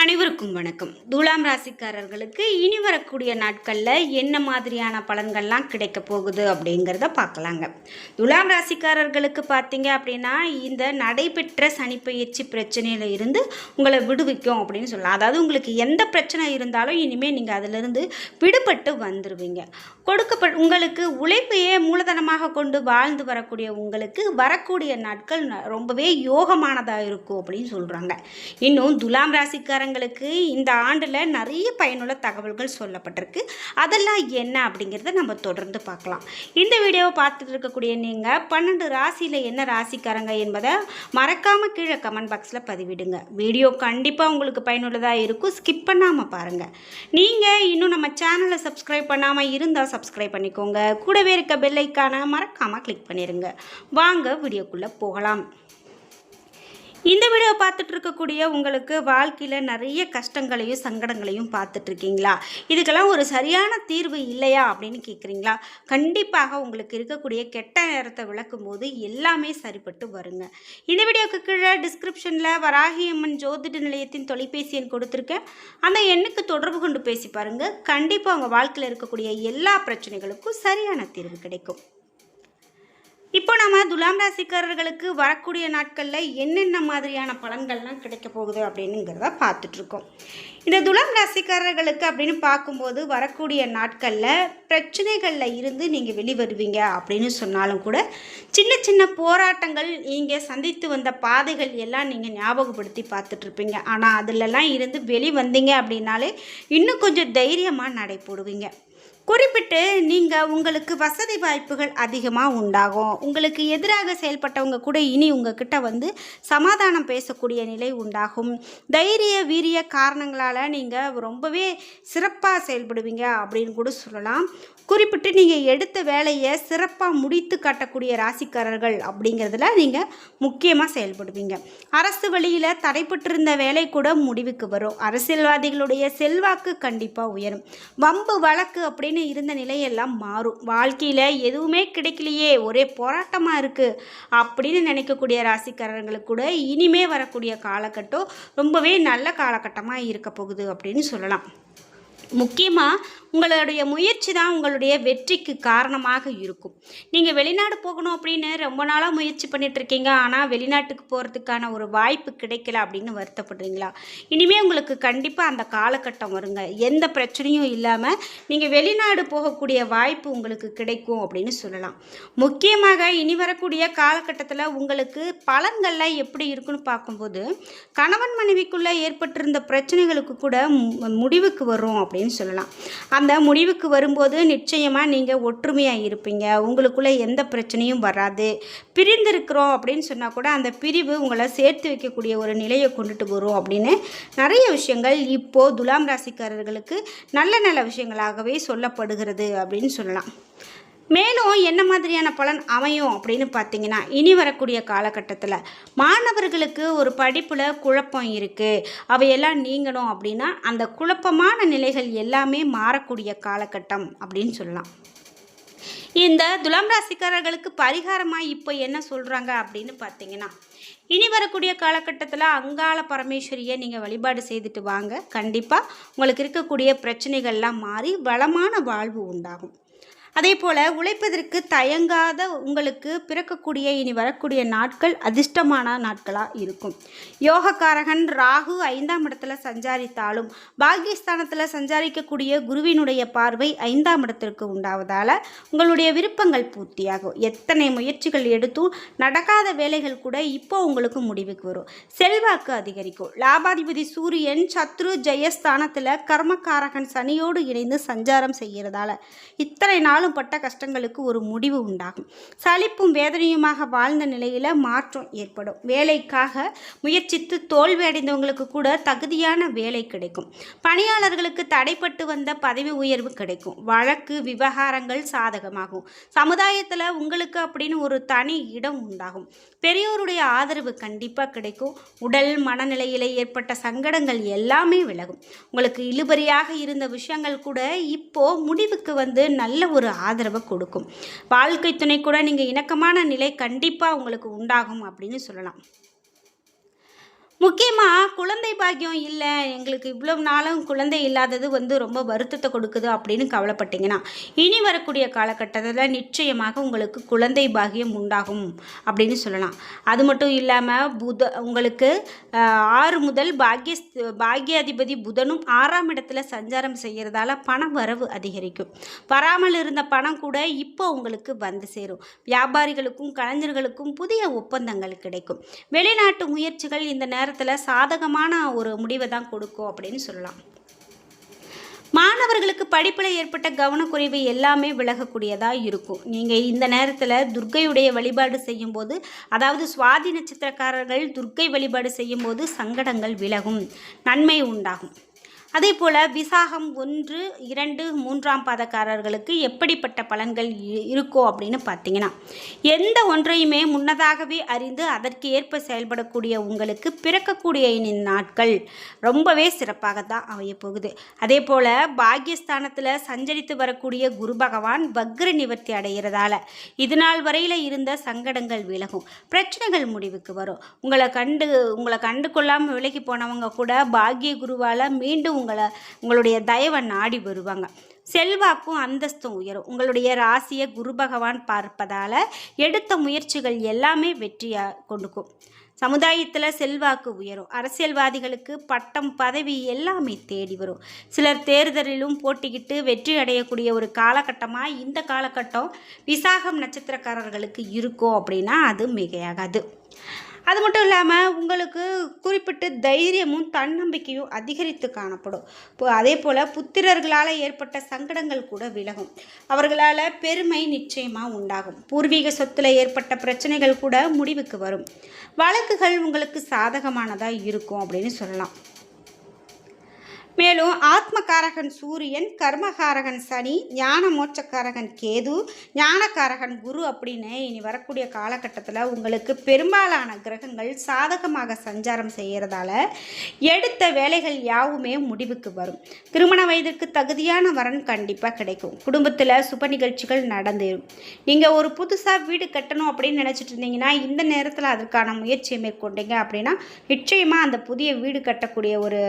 அனைவருக்கும் வணக்கம். துலாம் ராசிக்காரர்களுக்கு இனி வரக்கூடிய நாட்களில் என்ன மாதிரியான பலன்கள்லாம் கிடைக்க போகுது அப்படிங்கிறத பார்க்கலாங்க. துலாம் ராசிக்காரர்களுக்கு பார்த்தீங்க அப்படின்னா, இந்த நடைபெற்ற சனிப்பெயர்ச்சி பிரச்சனையில் இருந்து உங்களை விடுவிக்கும் அப்படின்னு சொல்லலாம். அதாவது உங்களுக்கு எந்த பிரச்சனை இருந்தாலும் இனிமேல் நீங்கள் அதிலிருந்து விடுபட்டு வந்துடுவீங்க. உங்களுக்கு உழைப்பையே மூலதனமாக கொண்டு வாழ்ந்து வரக்கூடிய உங்களுக்கு வரக்கூடிய நாட்கள் ரொம்பவே யோகமானதாக இருக்கும் அப்படின்னு சொல்கிறாங்க. இன்னும் துலாம் ராசிக்காரங்களுக்கு இந்த ஆண்டில் நிறைய பயனுள்ள தகவல்கள் சொல்லப்பட்டிருக்கு. அதெல்லாம் என்ன அப்படிங்கிறத நம்ம தொடர்ந்து பார்க்கலாம். இந்த வீடியோவை பார்த்துட்டு இருக்கக்கூடிய நீங்கள் 12 ராசியில் என்ன ராசிக்காரங்க என்பதை மறக்காமல் கீழே கமெண்ட் பாக்ஸில் பதிவிடுங்க. வீடியோ கண்டிப்பாக உங்களுக்கு பயனுள்ளதாக இருக்கும். ஸ்கிப் பண்ணாமல் பாருங்கள். நீங்கள் இன்னும் நம்ம சேனலை சப்ஸ்கிரைப் பண்ணாமல் இருந்தால் சப்ஸ்கிரைப் பண்ணிக்கோங்க. கூடவே இருக்க பெல் ஐக்கானை மறக்காமல் கிளிக் பண்ணிடுங்க. வாங்க வீடியோக்குள்ளே போகலாம். இந்த வீடியோ பார்த்துட்டு இருக்கக்கூடிய உங்களுக்கு வாழ்க்கையில் நிறைய கஷ்டங்களையும் சங்கடங்களையும் பார்த்துட்ருக்கீங்களா? இதுக்கெல்லாம் ஒரு சரியான தீர்வு இல்லையா அப்படின்னு கேட்குறீங்களா? கண்டிப்பாக உங்களுக்கு இருக்கக்கூடிய கெட்ட நேரத்தை விளக்கும் போது எல்லாமே சரிப்பட்டு வருங்க. இந்த வீடியோக்கு கீழே டிஸ்கிரிப்ஷனில் வராகியம்மன் ஜோதிட நிலையத்தின் தொலைபேசி எண் கொடுத்துருக்கேன். அந்த எண்ணுக்கு தொடர்பு கொண்டு பேசி பாருங்கள். கண்டிப்பாக உங்கள் வாழ்க்கையில் இருக்கக்கூடிய எல்லா பிரச்சனைகளுக்கும் சரியான தீர்வு கிடைக்கும். இப்போ நம்ம துலாம் ராசிக்காரர்களுக்கு வரக்கூடிய நாட்களில் என்னென்ன மாதிரியான பலன்கள்லாம் கிடைக்க போகுது அப்படின்னுங்கிறத பார்த்துட்ருக்கோம். இந்த துலாம் ராசிக்காரர்களுக்கு அப்படின்னு பார்க்கும்போது வரக்கூடிய நாட்களில் பிரச்சனைகளில் இருந்து நீங்கள் வெளிவருவீங்க அப்படின்னு சொன்னாலும் கூட சின்ன சின்ன போராட்டங்கள் நீங்கள் சந்தித்து வந்த பாதைகள் எல்லாம் நீங்கள் ஞாபகப்படுத்தி பார்த்துட்ருப்பீங்க. ஆனால் அதிலெல்லாம் இருந்து வெளிவந்தீங்க அப்படின்னாலே இன்னும் கொஞ்சம் தைரியமாக நடை போடுவீங்க. குறிப்பிட்டு நீங்கள் உங்களுக்கு வசதி வாய்ப்புகள் அதிகமாக உண்டாகும். உங்களுக்கு எதிராக செயல்பட்டவங்க கூட இனி உங்ககிட்ட வந்து சமாதானம் பேசக்கூடிய நிலை உண்டாகும். தைரிய வீரிய காரணங்களால் நீங்கள் ரொம்பவே சிறப்பாக செயல்படுவீங்க அப்படின்னு கூட சொல்லலாம். குறிப்பிட்டு நீங்கள் எடுத்த வேலையை சிறப்பாக முடித்து காட்டக்கூடிய ராசிக்காரர்கள் அப்படிங்கிறதுல நீங்கள் முக்கியமாக செயல்படுவீங்க. அரசு வழியில் தடைப்பட்டிருந்த வேலை கூட முடிவுக்கு வரும். அரசியல்வாதிகளுடைய செல்வாக்கு கண்டிப்பாக உயரும். வம்பு வழக்கு அப்படின்னு இருந்த நிலையெல்லாம் மாறும். வாழ்க்கையில் எதுவுமே கிடைக்கலையே, ஒரே போராட்டமாக இருக்குது அப்படின்னு நினைக்கக்கூடிய ராசிக்காரர்களுக்கு கூட இனிமே வரக்கூடிய காலகட்டம் ரொம்பவே நல்ல காலகட்டமாக இருக்க போகுது அப்படின்னு சொல்லலாம். முக்கியமாக உங்களுடைய முயற்சி தான் உங்களுடைய வெற்றிக்கு காரணமாக இருக்கும். நீங்கள் வெளிநாடு போகணும் அப்படின்னு ரொம்ப நாளாக முயற்சி பண்ணிகிட்ருக்கீங்க. ஆனால் வெளிநாட்டுக்கு போகிறதுக்கான ஒரு வாய்ப்பு கிடைக்கல அப்படின்னு வருத்தப்படுறீங்களா? இனிமேல் உங்களுக்கு கண்டிப்பாக அந்த காலகட்டம் வருங்க. எந்த பிரச்சனையும் இல்லாமல் நீங்கள் வெளிநாடு போகக்கூடிய வாய்ப்பு உங்களுக்கு கிடைக்கும் அப்படின்னு சொல்லலாம். முக்கியமாக இனி வரக்கூடிய காலகட்டத்தில் உங்களுக்கு பலன்கள்லாம் எப்படி இருக்குன்னு பார்க்கும்போது கணவன் மனைவிக்குள்ளே ஏற்பட்டிருந்த பிரச்சனைகளுக்கு கூட முடிவுக்கு வரும் அப்படின்னு சொல்லலாம். அந்த முடிவுக்கு வரும்போது நிச்சயமாக நீங்கள் ஒற்றுமையாக இருப்பீங்க. உங்களுக்குள்ளே எந்த பிரச்சனையும் வராது. பிரிந்திருக்கிறோம் அப்படின்னு சொன்னால் கூட அந்த பிரிவு உங்களை சேர்த்து வைக்கக்கூடிய ஒரு நிலையை கொண்டுட்டு வரும் அப்படின்னு நிறைய விஷயங்கள் இப்போது துலாம் ராசிக்காரர்களுக்கு நல்ல நல்ல விஷயங்களாகவே சொல்லப்படுகிறது அப்படின்னு சொல்லலாம். மேலும் என்ன மாதிரியான பலன் அமையும் அப்படின்னு பார்த்தீங்கன்னா, இனி வரக்கூடிய காலகட்டத்தில் மாணவர்களுக்கு ஒரு படிப்பில் குழப்பம் இருக்குது, அவையெல்லாம் நீங்கணும் அப்படின்னா அந்த குழப்பமான நிலைகள் எல்லாமே மாறக்கூடிய காலகட்டம் அப்படின்னு சொல்லலாம். இந்த துலாம் ராசிக்காரர்களுக்கு பரிகாரமாக இப்போ என்ன சொல்கிறாங்க அப்படின்னு பார்த்தீங்கன்னா, இனி வரக்கூடிய காலகட்டத்தில் அங்காள பரமேஸ்வரியை நீங்கள் வழிபாடு செய்துட்டு வாங்க. கண்டிப்பாக உங்களுக்கு இருக்கக்கூடிய பிரச்சனைகள்லாம் மாறி வளமான வாழ்வு உண்டாகும். அதே போல் உழைப்பதற்கு தயங்காத உங்களுக்கு பிறக்கக்கூடிய இனி வரக்கூடிய நாட்கள் அதிர்ஷ்டமான நாட்களாக இருக்கும். யோகக்காரகன் ராகு 5ஆம் இடத்துல சஞ்சாரித்தாலும் பாக்கியஸ்தானத்தில் சஞ்சாரிக்கக்கூடிய குருவினுடைய பார்வை 5ஆம் இடத்திற்கு உண்டாவதால் உங்களுடைய விருப்பங்கள் பூர்த்தியாகும். எத்தனை முயற்சிகள் எடுத்தும் நடக்காத வேலைகள் கூட இப்போ உங்களுக்கு முடிவுக்கு வரும். செல்வாக்கு அதிகரிக்கும். லாபாதிபதி சூரியன் சத்ரு ஜெயஸ்தானத்தில் கர்மக்காரகன் சனியோடு இணைந்து சஞ்சாரம் செய்கிறதால இத்தனை நாளும் பட்ட கஷ்டங்களுக்கு ஒரு முடிவு உண்டாகும். சலிப்பும் வேதனையுமாக வாழ்ந்த நிலையில் மாற்றம் ஏற்படும். வேலைக்காக முயற்சித்து தோல்வி அடைந்தவங்களுக்கு கூட தகுதியான வேலை கிடைக்கும். பணியாளர்களுக்கு தடைப்பட்டு வந்த பதவி உயர்வு கிடைக்கும். வழக்கு விவகாரங்கள் சாதகமாகும். சமுதாயத்தில் உங்களுக்கு அப்படின்னு ஒரு தனி இடம் உண்டாகும். பெரியோருடைய ஆதரவு கண்டிப்பாக கிடைக்கும். உடல் மனநிலையில் ஏற்பட்ட சங்கடங்கள் எல்லாமே விலகும். உங்களுக்கு இழுபறியாக இருந்த விஷயங்கள் கூட இப்போ முடிவுக்கு வந்து நல்ல ஒரு ஆதரவை கொடுக்கும். வாழ்க்கை துணை கூட நீங்கள் இணக்கமான நிலை கண்டிப்பாக உங்களுக்கு உண்டாகும் அப்படின்னு சொல்லலாம். முக்கியமாக குழந்தை பாக்கியம் இல்லை, எங்களுக்கு இவ்வளவு நாளும் குழந்தை இல்லாதது ரொம்ப வருத்தத்தை கொடுக்குது அப்படின்னு கவலைப்பட்டீங்கன்னா, இனி வரக்கூடிய காலகட்டத்தில் நிச்சயமாக உங்களுக்கு குழந்தை பாக்கியம் உண்டாகும் அப்படின்னு சொல்லலாம். அது மட்டும் இல்லாமல் உங்களுக்கு 6 முதல் பாக்கியாதிபதி புதனும் 6ஆம் இடத்துல சஞ்சாரம் செய்கிறதால பண வரவு அதிகரிக்கும். வராமல் இருந்த பணம் கூட இப்போ உங்களுக்கு வந்து சேரும். வியாபாரிகளுக்கும் கலைஞர்களுக்கும் புதிய ஒப்பந்தங்கள் கிடைக்கும். வெளிநாட்டு முயற்சிகள் இந்த நேரத்தில் சாதகமான ஒரு முடிவை தான் கொடுக்கும் அப்படின்னு சொல்லலாம். மாணவர்களுக்கு படிப்பில் ஏற்பட்ட கவனக்குறைவு எல்லாமே விலகக்கூடியதாக இருக்கும். நீங்கள் இந்த நேரத்தில் துர்க்கையுடைய வழிபாடு செய்யும்போது, அதாவது சுவாதி நட்சத்திரக்காரர்கள் துர்க்கை வழிபாடு செய்யும்போது சங்கடங்கள் விலகும், நன்மை உண்டாகும். அதே போல் விசாகம் 1, 2, 3ஆம் பாதக்காரர்களுக்கு எப்படிப்பட்ட பலன்கள் இருக்கோ அப்படின்னு பார்த்தீங்கன்னா, எந்த ஒன்றையுமே முன்னதாகவே அறிந்து அதற்கு ஏற்ப செயல்படக்கூடிய உங்களுக்கு பிறக்கக்கூடிய நாட்கள் ரொம்பவே சிறப்பாக தான் அமையப்போகுது. அதே போல் பாக்கியஸ்தானத்தில் சஞ்சரித்து வரக்கூடிய குரு பகவான் வக்ர நிவர்த்தி அடைகிறதால இது நாள் வரையில் இருந்த சங்கடங்கள் விலகும், பிரச்சனைகள் முடிவுக்கு வரும். உங்களை கண்டு கொள்ளாமல் விலகி போனவங்க கூட பாக்கிய குருவால் மீண்டும் உங்களுடைய தயவை நாடி வருவாங்க. செல்வாக்கும் அந்தஸ்தும் உயரும். உங்களுடைய ராசியை குரு பகவான் பார்ப்பதால் எடுத்த முயற்சிகள் எல்லாமே வெற்றியாக கொடுக்கும். சமுதாயத்தில் செல்வாக்கு உயரும். அரசியல்வாதிகளுக்கு பட்டம் பதவி எல்லாமே தேடி வரும். சிலர் தேர்தலிலும் போட்டிக்கிட்டு வெற்றி அடையக்கூடிய ஒரு காலகட்டமாக இந்த காலகட்டம் விசாகம் நட்சத்திரக்காரர்களுக்கு இருக்கும் அப்படின்னா அது மிகையாகாது. அது மட்டும் இல்லாமல் உங்களுக்கு குறிப்பிட்ட தைரியமும் தன்னம்பிக்கையும் அதிகரித்து காணப்படும். அதே போல் புத்திரர்களால் ஏற்பட்ட சங்கடங்கள் கூட விலகும். அவர்களால் பெருமை நிச்சயமாக உண்டாகும். பூர்வீக சொத்தில் ஏற்பட்ட பிரச்சனைகள் கூட முடிவுக்கு வரும். வழக்குகள் உங்களுக்கு சாதகமானதாக இருக்கும் அப்படின்னு சொல்லலாம். மேலும் ஆத்மகாரகன் சூரியன், கர்மகாரகன் சனி, ஞான மோட்சக்காரகன் கேது, ஞானக்காரகன் குரு அப்படின்னு இனி வரக்கூடிய காலகட்டத்தில் உங்களுக்கு பெரும்பாலான கிரகங்கள் சாதகமாக சஞ்சாரம் செய்கிறதால எடுத்த வேலைகள் யாவுமே முடிவுக்கு வரும். திருமண வயதிற்கு தகுதியான வரன் கண்டிப்பாக கிடைக்கும். குடும்பத்தில் சுப நிகழ்ச்சிகள் நடந்தேறும். நீங்கள் ஒரு புதுசாக வீடு கட்டணும் அப்படின்னு நினச்சிட்டு இருந்தீங்கன்னா இந்த நேரத்தில் அதற்கான முயற்சியை மேற்கொண்டீங்க அப்படின்னா நிச்சயமாக அந்த புதிய வீடு கட்டக்கூடிய ஒரு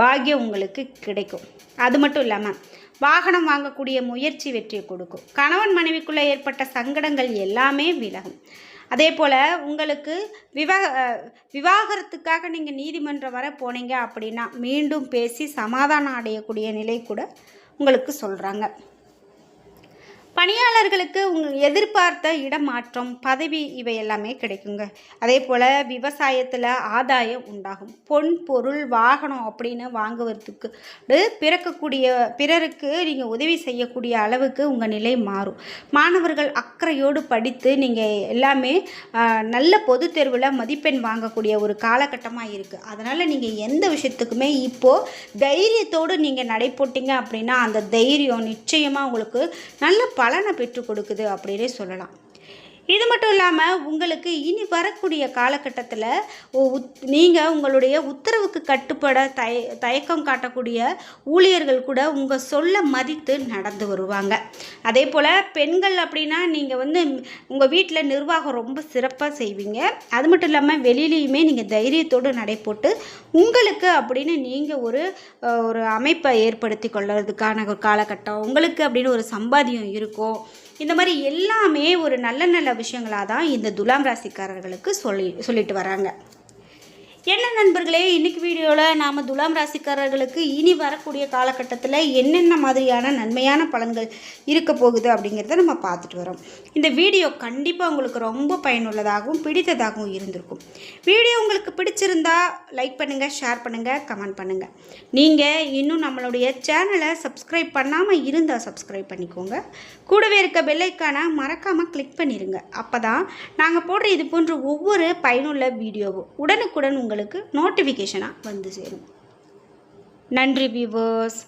பாக்கியம் உங்களுக்கு கிடைக்கும். அது மட்டும் இல்லாமல் வாகனம் வாங்கக்கூடிய முயற்சி வெற்றியை கொடுக்கும். கணவன் மனைவிக்குள்ளே ஏற்பட்ட சங்கடங்கள் எல்லாமே விலகும். அதே போல் உங்களுக்கு விவாகரத்துக்காக நீங்கள் நீதிமன்றம் வர போனீங்க அப்படின்னா மீண்டும் பேசி சமாதானம் அடையக்கூடிய நிலை கூட உங்களுக்கு சொல்கிறாங்க. பணியாளர்களுக்கு எதிர்பார்த்த இடமாற்றம், பதவி இவை எல்லாமே கிடைக்குங்க. அதே போல் விவசாயத்தில் ஆதாயம் உண்டாகும். பொன் பொருள் வாகனம் அப்படின்னு வாங்குவதற்கு பிறருக்கு நீங்கள் உதவி செய்யக்கூடிய அளவுக்கு உங்கள் நிலை மாறும். மாணவர்கள் அக்கறையோடு படித்து நீங்கள் எல்லாமே நல்ல பொது தேர்வில் மதிப்பெண் வாங்கக்கூடிய ஒரு காலகட்டமாக இருக்குது. அதனால் நீங்கள் எந்த விஷயத்துக்குமே இப்போது தைரியத்தோடு நீங்கள் நடை போட்டிங்க அப்படின்னா அந்த தைரியம் நிச்சயமாக உங்களுக்கு நல்ல பலனை பெற்றுக் கொடுக்குது அப்படின்னே சொல்லலாம். இது மட்டும் இல்லாமல் உங்களுக்கு இனி வரக்கூடிய காலகட்டத்தில் நீங்கள் உங்களுடைய உத்தரவுக்கு கட்டுப்பட தயக்கம் காட்டக்கூடிய ஊழியர்கள் கூட உங்கள் சொல்ல மதித்து நடந்து வருவாங்க. அதே போல் பெண்கள் அப்படின்னா நீங்கள் உங்கள் வீட்டில் நிர்வாகம் ரொம்ப சிறப்பாக செய்வீங்க. அது மட்டும் இல்லாமல் வெளியிலையுமே நீங்கள் தைரியத்தோடு நடைபோட்டு உங்களுக்கு அப்படின்னு நீங்கள் ஒரு அமைப்பை ஏற்படுத்தி கொள்வதற்கான ஒரு காலகட்டம் உங்களுக்கு அப்படின்னு ஒரு சம்பாத்தியம் இருக்கும். இந்த மாதிரி எல்லாமே ஒரு நல்ல விஷயங்களாக தான் இந்த துலாம் ராசிக்காரர்களுக்கு சொல்லிட்டு வராங்க. என்ன நண்பர்களே, இன்றைக்கி வீடியோவில் நாம் துலாம் ராசிக்காரர்களுக்கு இனி வரக்கூடிய காலகட்டத்தில் என்னென்ன மாதிரியான நன்மையான பலன்கள் இருக்க போகுது அப்படிங்கிறத நம்ம பார்த்துட்டு வரோம். இந்த வீடியோ கண்டிப்பாக உங்களுக்கு ரொம்ப பயனுள்ளதாகவும் பிடித்ததாகவும் இருந்திருக்கும். வீடியோ உங்களுக்கு பிடிச்சிருந்தா லைக் பண்ணுங்கள், ஷேர் பண்ணுங்கள், கமெண்ட் பண்ணுங்கள். நீங்கள் இன்னும் நம்மளுடைய சேனலை சப்ஸ்கிரைப் பண்ணாமல் இருந்தால் சப்ஸ்கிரைப் பண்ணிக்கோங்க. கூடவே இருக்க பெல் ஐக்கானை மறக்காமல் கிளிக் பண்ணிடுங்க. அப்போ தான் நாங்கள் போடுற இது போன்ற ஒவ்வொரு பயனுள்ள வீடியோவும் உடனுக்குடன் உங்களுக்கு நோட்டிஃபிகேஷனாக வந்து சேரும். நன்றி வியூவர்ஸ்.